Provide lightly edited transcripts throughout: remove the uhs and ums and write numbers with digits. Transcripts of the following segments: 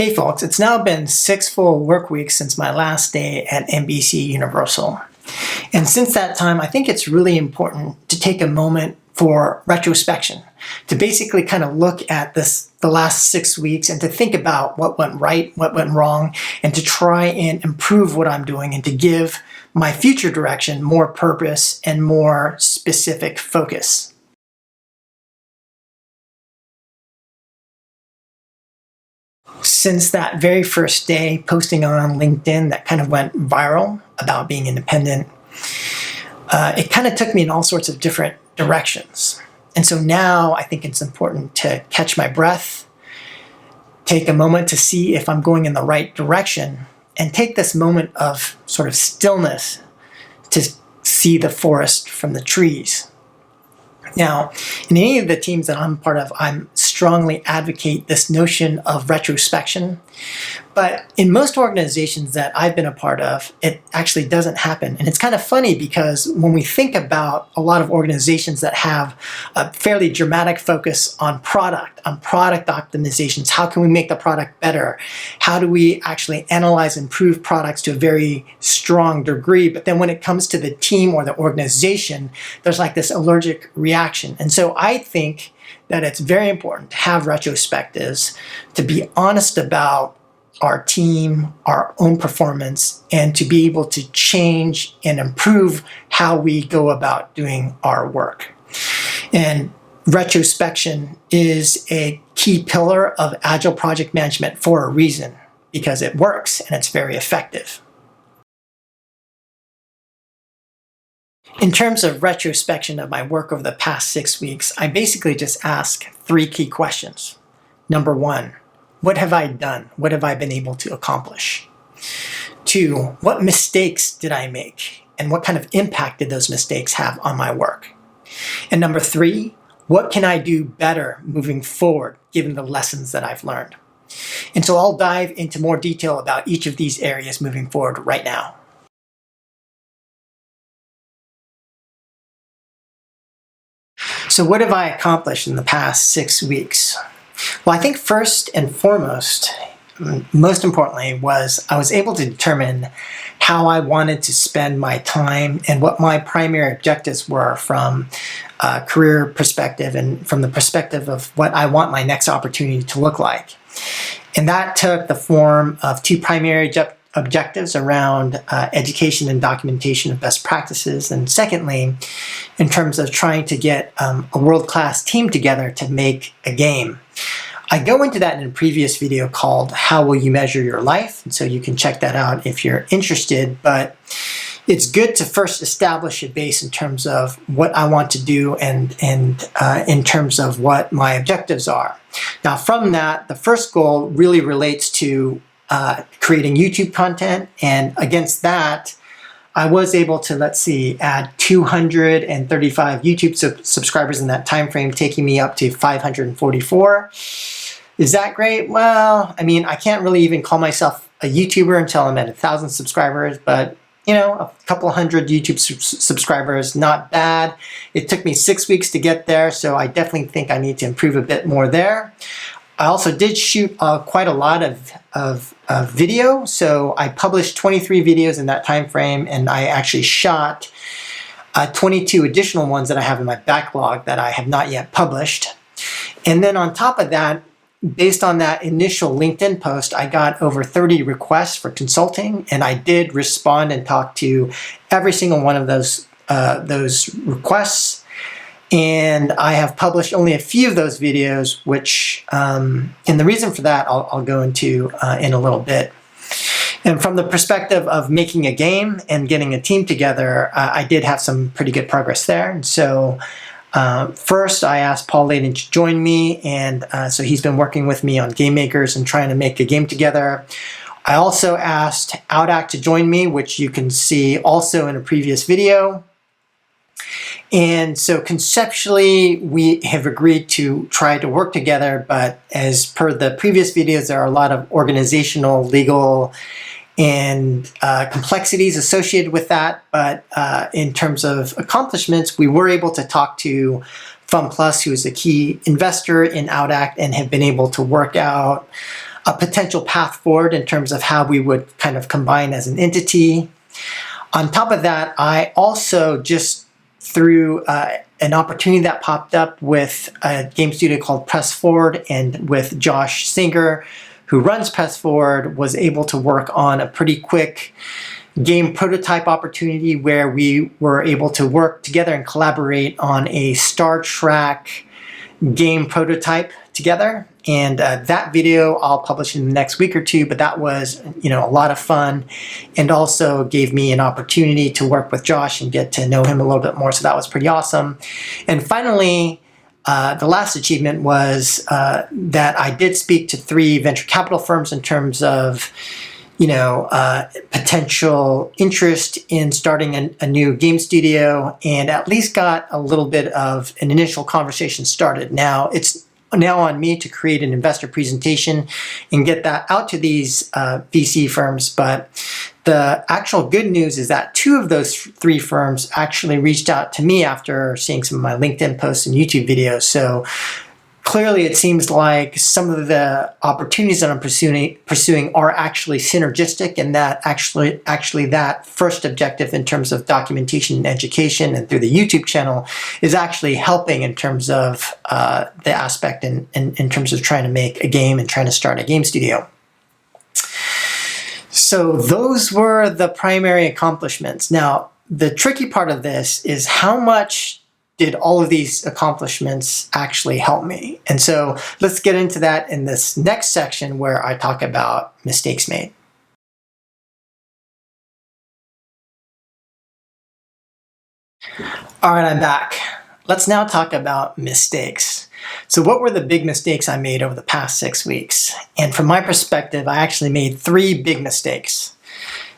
Hey folks, it's now been 6 full work weeks since my last day at NBCUniversal. And since that time, I think it's really important to take a moment for retrospection, to basically kind of look at the last 6 weeks and to think about what went right, what went wrong, and to try and improve what I'm doing and to give my future direction more purpose and more specific focus. Since that very first day posting on LinkedIn that kind of went viral about being independent, it kind of took me in all sorts of different directions. And so now I think it's important to catch my breath, take a moment to see if I'm going in the right direction, and take this moment of sort of stillness to see the forest from the trees. Now, in any of the teams that I'm part of, I strongly advocate this notion of retrospection. But in most organizations that I've been a part of, it actually doesn't happen. And it's kind of funny because when we think about a lot of organizations that have a fairly dramatic focus on product optimizations, how can we make the product better? How do we actually analyze and improve products to a very strong degree? But then when it comes to the team or the organization, there's like this allergic reaction. And so I think that it's very important to have retrospectives, to be honest about our team, our own performance, and to be able to change and improve how we go about doing our work. And retrospection is a key pillar of agile project management for a reason, because it works and it's very effective. In terms of retrospection of my work over the past 6 weeks, I basically just ask 3 key questions. Number 1, what have I done? What have I been able to accomplish? 2, what mistakes did I make? And what kind of impact did those mistakes have on my work? And number 3, what can I do better moving forward, given the lessons that I've learned? And so I'll dive into more detail about each of these areas moving forward right now. So what have I accomplished in the past 6 weeks? Well, I think first and foremost, most importantly, was I was able to determine how I wanted to spend my time and what my primary objectives were from a career perspective and from the perspective of what I want my next opportunity to look like. And that took the form of 2 primary objectives around education and documentation of best practices, and secondly, in terms of trying to get a world-class team together to make a game. I go into that in a previous video called How Will You Measure Your Life? And so you can check that out if you're interested, but it's good to first establish a base in terms of what I want to do and in terms of what my objectives are. Now from that, the first goal really relates to creating YouTube content, and against that, I was able to, add 235 YouTube subscribers in that time frame, taking me up to 544. Is that great? Well, I mean, I can't really even call myself a YouTuber until I'm at 1,000 subscribers, but you know, a couple hundred YouTube subscribers, not bad. It took me 6 weeks to get there, so I definitely think I need to improve a bit more there. I also did shoot quite a lot of video, so I published 23 videos in that time frame, and I actually shot 22 additional ones that I have in my backlog that I have not yet published. And then on top of that, based on that initial LinkedIn post, I got over 30 requests for consulting, and I did respond and talk to every single one of those requests. And I have published only a few of those videos, which, and the reason for that I'll go into in a little bit. And from the perspective of making a game and getting a team together, I did have some pretty good progress there. And so first I asked Paul Layden to join me, and so he's been working with me on Game Makers and trying to make a game together. I also asked Oudact to join me, which you can see also in a previous video. And so conceptually, we have agreed to try to work together, but as per the previous videos, there are a lot of organizational, legal, and complexities associated with that. But in terms of accomplishments, we were able to talk to FunPlus, who is a key investor in Oudact, and have been able to work out a potential path forward in terms of how we would kind of combine as an entity. On top of that, I also just through an opportunity that popped up with a game studio called Press Forward and with Josh Singer, who runs Press Forward, was able to work on a pretty quick game prototype opportunity where we were able to work together and collaborate on a Star Trek game prototype together. And that video I'll publish in the next week or two, but that was, a lot of fun, and also gave me an opportunity to work with Josh and get to know him a little bit more. So that was pretty awesome. And finally, the last achievement was that I did speak to 3 venture capital firms in terms of potential interest in starting a new game studio, and at least got a little bit of an initial conversation started. Now it's on me to create an investor presentation and get that out to these VC firms. But the actual good news is that 2 of those 3 firms actually reached out to me after seeing some of my LinkedIn posts and YouTube videos. So clearly, it seems like some of the opportunities that I'm pursuing are actually synergistic, and that actually that first objective in terms of documentation and education and through the YouTube channel is actually helping in terms of the aspect in terms of trying to make a game and trying to start a game studio. So those were the primary accomplishments. Now, the tricky part of this is how much did all of these accomplishments actually help me? And so let's get into that in this next section where I talk about mistakes made. All right, I'm back. Let's now talk about mistakes. So what were the big mistakes I made over the past 6 weeks? And from my perspective, I actually made 3 big mistakes.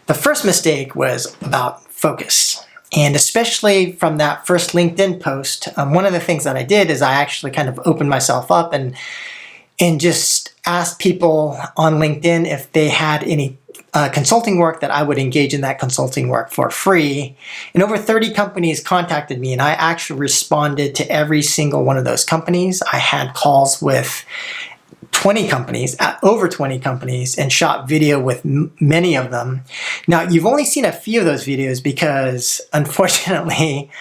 The first mistake was about focus. And especially from that first LinkedIn post, one of the things that I did is I actually kind of opened myself up and just asked people on LinkedIn if they had any consulting work that I would engage in that consulting work for free. And over 30 companies contacted me, and I actually responded to every single one of those companies. I had calls with 20 companies, over 20 companies, and shot video with many of them. Now, you've only seen a few of those videos because, unfortunately,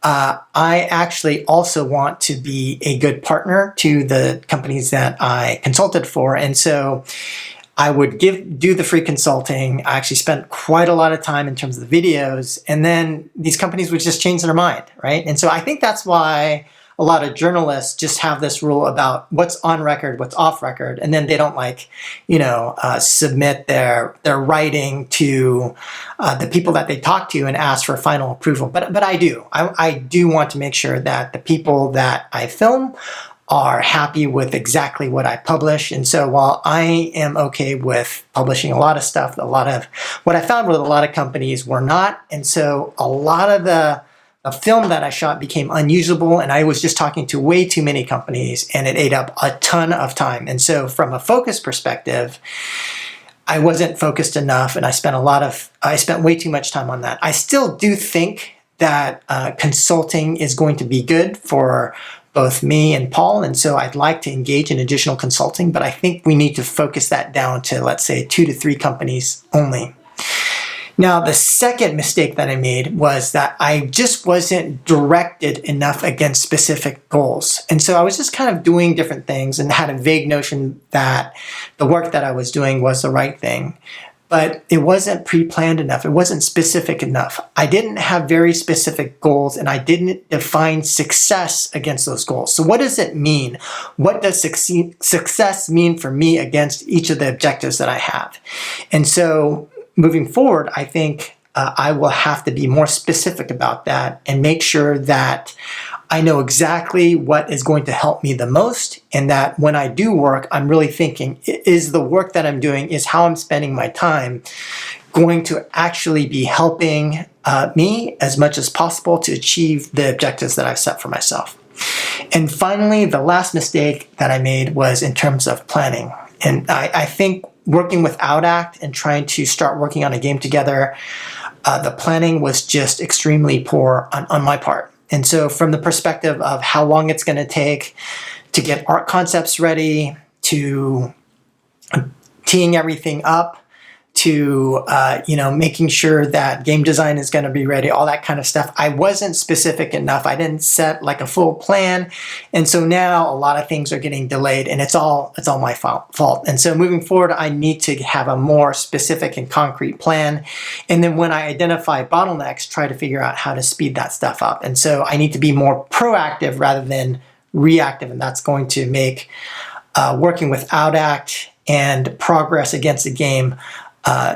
I actually also want to be a good partner to the companies that I consulted for. And so I would do the free consulting. I actually spent quite a lot of time in terms of the videos, and then these companies would just change their mind, right? And so I think that's why a lot of journalists just have this rule about what's on record, what's off record, and then they don't submit their writing to the people that they talk to and ask for final approval. But I do. I do want to make sure that the people that I film are happy with exactly what I publish. And so while I am okay with publishing a lot of stuff, a lot of what I found with a lot of companies were not. And so a lot of the film that I shot became unusable, and I was just talking to way too many companies, and it ate up a ton of time. And so from a focus perspective, I wasn't focused enough, and I spent way too much time on that. I still do think that consulting is going to be good for both me and Paul, and so I'd like to engage in additional consulting, but I think we need to focus that down to, let's say, 2 to 3 companies only. Now, the second mistake that I made was that I just wasn't directed enough against specific goals. And so I was just kind of doing different things and had a vague notion that the work that I was doing was the right thing. But it wasn't pre-planned enough. It wasn't specific enough. I didn't have very specific goals, and I didn't define success against those goals. So what does it mean? What does success mean for me against each of the objectives that I have? And so moving forward, I think I will have to be more specific about that and make sure that I know exactly what is going to help me the most, and that when I do work, I'm really thinking, is the work that I'm doing, is how I'm spending my time going to actually be helping me as much as possible to achieve the objectives that I've set for myself. And finally, the last mistake that I made was in terms of planning. And I think working with Outdact and trying to start working on a game together, the planning was just extremely poor on my part. And so from the perspective of how long it's going to take to get art concepts ready, to teeing everything up, to making sure that game design is going to be ready, all that kind of stuff. I wasn't specific enough. I didn't set like a full plan, and so now a lot of things are getting delayed, and it's all my fault. And so moving forward, I need to have a more specific and concrete plan, and then when I identify bottlenecks, try to figure out how to speed that stuff up. And so I need to be more proactive rather than reactive, and that's going to make working with OutAct and progress against the game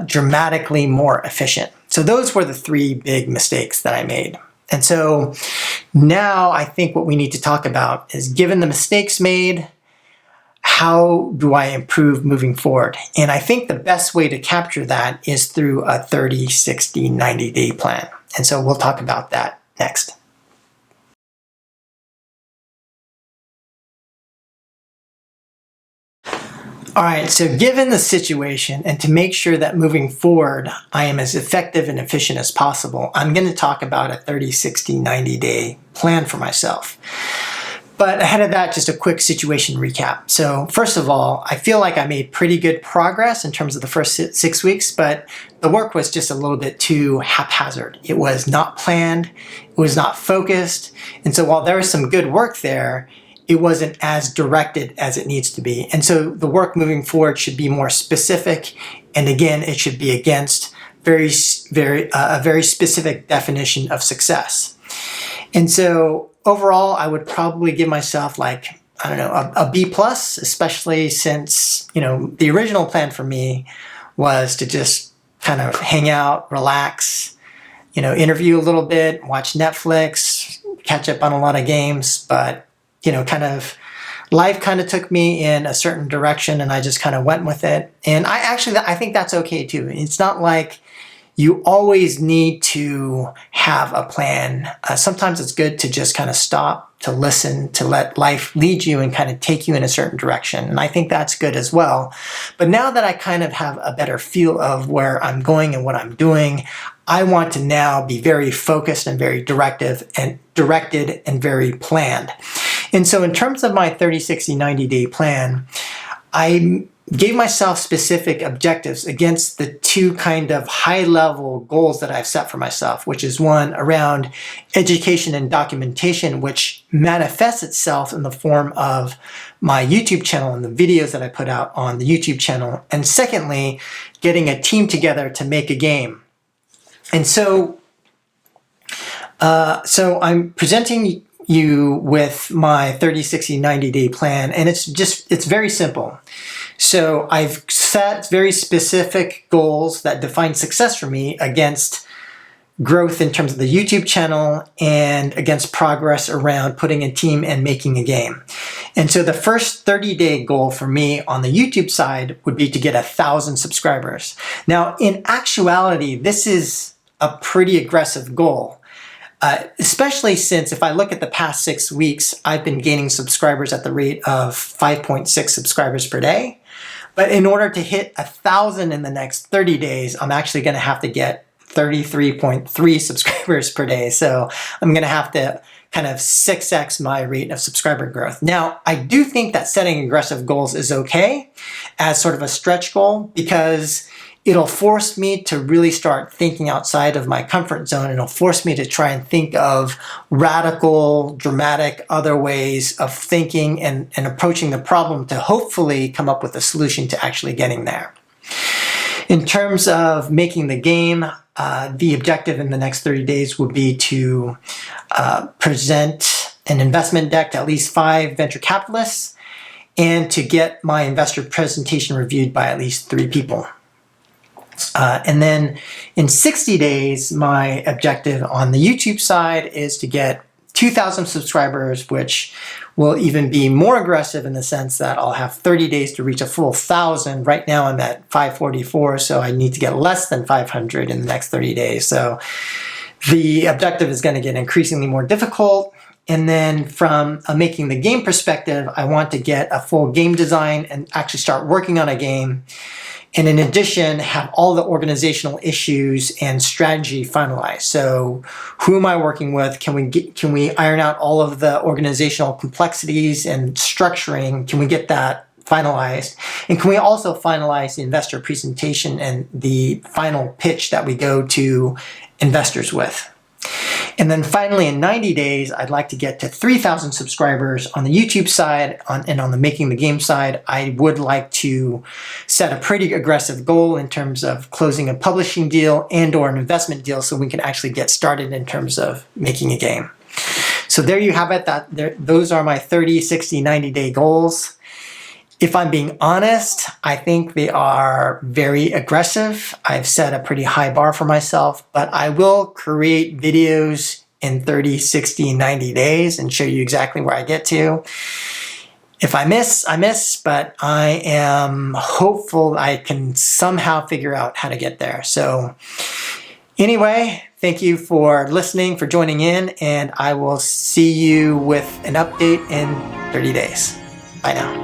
dramatically more efficient. So those were the 3 big mistakes that I made. And so now I think what we need to talk about is, given the mistakes made, how do I improve moving forward? And I think the best way to capture that is through a 30, 60, 90-day plan. And so we'll talk about that next. All right, so given the situation, and to make sure that moving forward I am as effective and efficient as possible, I'm going to talk about a 30, 60, 90-day plan for myself. But ahead of that, just a quick situation recap. So first of all, I feel like I made pretty good progress in terms of the first 6 weeks, but the work was just a little bit too haphazard. It was not planned, it was not focused, and so while there was some good work there, it wasn't as directed as it needs to be. And so the work moving forward should be more specific. And again, it should be against a very specific definition of success. And so overall, I would probably give myself like, I don't know, a B+, especially since, the original plan for me was to just kind of hang out, relax, interview a little bit, watch Netflix, catch up on a lot of games, but life kind of took me in a certain direction, and I just kind of went with it. And I think that's okay too. It's not like you always need to have a plan. Sometimes it's good to just kind of stop, to listen, to let life lead you and kind of take you in a certain direction. And I think that's good as well. But now that I kind of have a better feel of where I'm going and what I'm doing, I want to now be very focused and very directed and very planned. And so in terms of my 30, 60, 90-day plan, I gave myself specific objectives against the 2 kind of high-level goals that I've set for myself, which is one around education and documentation, which manifests itself in the form of my YouTube channel and the videos that I put out on the YouTube channel. And secondly, getting a team together to make a game. And so I'm presenting you with my 30, 60, 90-day plan, and it's very simple. So I've set very specific goals that define success for me against growth in terms of the YouTube channel and against progress around putting a team and making a game. And so the first 30-day goal for me on the YouTube side would be to get 1,000 subscribers. Now, in actuality, this is a pretty aggressive goal. Especially since if I look at the past 6 weeks, I've been gaining subscribers at the rate of 5.6 subscribers per day. But in order to hit 1,000 in the next 30 days, I'm actually going to have to get 33.3 subscribers per day. So I'm going to have to kind of 6x my rate of subscriber growth. Now, I do think that setting aggressive goals is okay as sort of a stretch goal, because it'll force me to really start thinking outside of my comfort zone. It'll force me to try and think of radical, dramatic other ways of thinking and approaching the problem to hopefully come up with a solution to actually getting there. In terms of making the game, the objective in the next 30 days would be to present an investment deck to at least 5 venture capitalists and to get my investor presentation reviewed by at least 3 people. And then in 60 days, my objective on the YouTube side is to get 2,000 subscribers, which will even be more aggressive in the sense that I'll have 30 days to reach a full 1,000. Right now I'm at 544, so I need to get less than 500 in the next 30 days. So the objective is going to get increasingly more difficult. And then from a making the game perspective, I want to get a full game design and actually start working on a game. And in addition, have all the organizational issues and strategy finalized. So who am I working with? Can we iron out all of the organizational complexities and structuring? Can we get that finalized? And can we also finalize the investor presentation and the final pitch that we go to investors with? And then finally, in 90 days, I'd like to get to 3,000 subscribers on the YouTube side, and on the Making the Game side, I would like to set a pretty aggressive goal in terms of closing a publishing deal and or an investment deal so we can actually get started in terms of making a game. So there you have it. Those are my 30, 60, 90-day goals. If I'm being honest, I think they are very aggressive. I've set a pretty high bar for myself, but I will create videos in 30, 60, 90 days and show you exactly where I get to. If I miss, I miss, but I am hopeful I can somehow figure out how to get there. So anyway, thank you for listening, for joining in, and I will see you with an update in 30 days. Bye now.